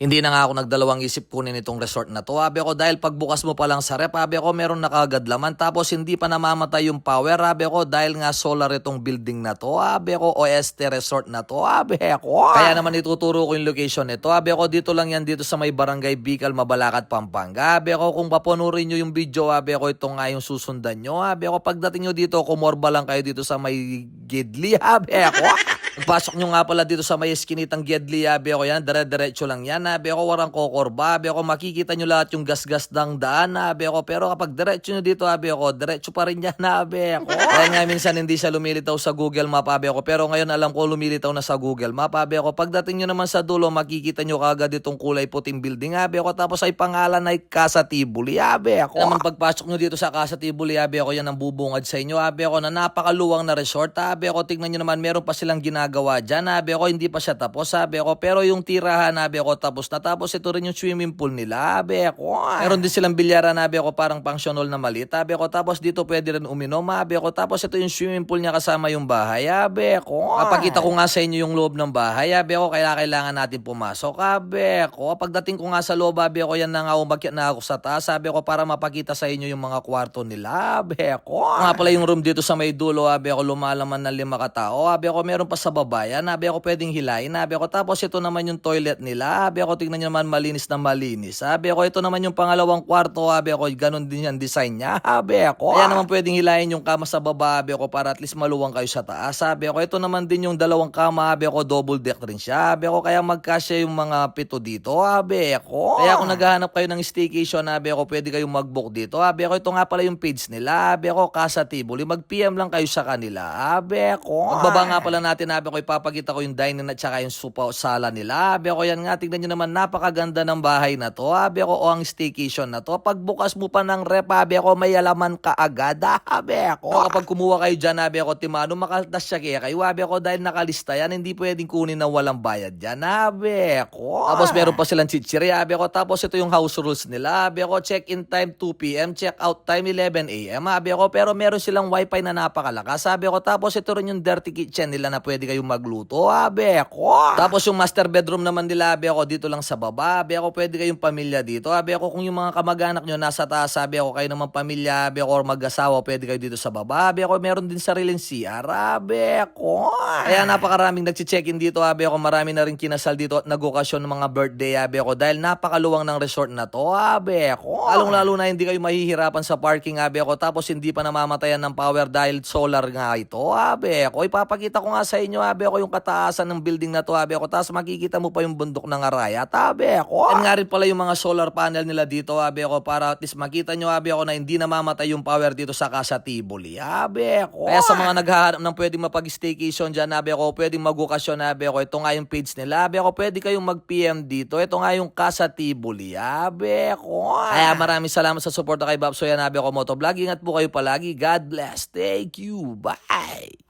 Hindi na nga ako nagdalawang isip kunin itong resort na to. Abi ako dahil pagbukas mo pa lang sa rep, abi ako meron na kagad laman. Tapos hindi pa namamatay yung power, abi ako dahil nga solar itong building na to. Abi ako OST resort na to, abi ako. Kaya naman ituturo ko yung location nito. Abi ako dito lang yan dito sa may barangay Bicol, Mabalacat, Pampanga. Abi ako kung papunurin nyo yung video, abi ako ito nga yung susundan nyo. Abi ako pagdating nyo dito, kumorba lang kayo dito sa may Gidli, abi ako. Pagpasok nyo nga pala dito sa may eskinitang Gedli, abi ako yan, dire-diretso lang yan, abi ako warang kokorba, abi ako makikita nyo lahat yung gas-gas ng daan, abi ako, pero kapag diretso nyo dito, abi ako, diretso pa rin yan, abi ako. Kaya nga minsan hindi siya lumilitaw sa Google Map, abi ako, pero ngayon alam ko lumilitaw na sa Google Map, abi ako, pagdating nyo naman sa dulo, makikita nyo kagad itong kulay puting building, abi ako, tapos ay pangalan ay Casa Tibuli, abi ako. Naman pagpasok nyo dito sa Casa Tibuli, abi ako, yan ang bubungad sa inyo, abi ako, na napakaluwang na resort, abi ako, tignan nyo naman, meron pa silang ginagawa dyan, abi ako, hindi pa siya tapos, abi ako, pero yung tirahan, abi ako, tapos na, tapos ito rin yung swimming pool nila, abi ako. Meron din silang bilyaran, abi ako, parang function hall na maliit, abi ako, tapos dito pwede rin uminom, abi ako, tapos ito yung swimming pool niya kasama yung bahay, abi ako. Papakita ko nga sa inyo yung loob ng bahay, abi ako, kaya kailangan natin pumasok, abi ako. Pagdating ko nga sa loob, abi ako, yan na nga, umakyat na ako sa taas, abi ako, para mapakita sa inyo yung mga kwarto nila, abi ako. Nga pala yung room dito sa may dulo, abi ako, lumalaman ng 5 katao, abi ako, meron pa sa babayan, abi ako, pwedeng hilain, abi ako, tapos ito naman yung toilet nila, abi ako, tignan nyo naman, malinis na malinis, abi ako, ito naman yung pangalawang kwarto, abi ako, ganun din yung design niya, abi ako. Kaya naman pwedeng hilain yung kama sa baba, abi ako, para at least maluwang kayo sa taas, abi ako, ito naman din yung dalawang kama, abi ako, double deck rin siya, abi ako, kaya magkasya yung mga pito dito, abi ako. Kaya kung naghahanap kayo ng staycation, abi ako, pwede kayong mag-book dito, abi ako, ito nga pala yung page nila, abi ako, Casa Tibuli, mag-PM lang kayo sa kanila, abi ako. Magbaba nga pala natin, abi ako, ipapakita ko yung dining at saka yung sala nila, abi ako, yan nga, tignan nyo naman, napakaganda ng bahay na to, abi ako, o ang staycation na to, pagbukas mo pa ng rep, abi ako, may alaman ka agad, abi ako. O kapag kumuha kayo dyan, abi ako, timano, makatas siya kaya kayo, abi ako, dahil nakalista yan, hindi pwedeng kunin na walang bayad yan, abi ako. Tapos meron pa silang chichirya, abi ako, tapos ito yung house rules nila, abi ako, check-in time 2 p.m., check-out time 11 a.m., abi ako, pero meron silang wifi na napakalakas, abi ako, tapos ito rin yung dirty kitchen nila na pwede kayong magluto, abi ako. Tapos yung master bedroom naman nila, abi ako, dito lang sa baba, abi ako, pwede kayong pamilya dito, abi ako, kung yung mga kamag-anak nyo nasa taas, abi ako, kayo naman pamilya, abi ako, or mag-asawa, pwede kayo dito sa baba, abi ako, meron din sariling CR, abi ako. Kaya napakaraming nagche-check-in dito, abi ako, marami na rin kinasal dito at nag-okasyon ng mga birthday, abi ako, dahil napakaluwang ng resort na to, abi ako. Lalong-lalo na hindi kayo mahihirapan sa parking, abi ako, tapos hindi pa namamatayan ng power dahil solar nga ito, abi ako. Ipapakita ko nga sa inyo, abi ako, yung kataasan ng building na to, abi ako, tapos makikita mo pa yung bundok ng Arayat, abi ako. Yan nga rin pala yung mga solar panel nila dito, abi ako, para at least makita nyo, abi ako, na hindi namamatay yung power dito sa Casa Tibuli, abi ako. Kaya sa mga naghahanap ng pwedeng mapag-staycation dyan, abi ako, pwedeng mag-okasyon, abi ako, ito nga yung page nila, abi ako, pwede kayong mag-PM dito, ito nga yung Casa Tibuli, abi ako. Kaya maraming salamat sa suporta kay Babs Soyan, abi ako, motovlog, ingat po kayo palagi, God bless, thank you, bye!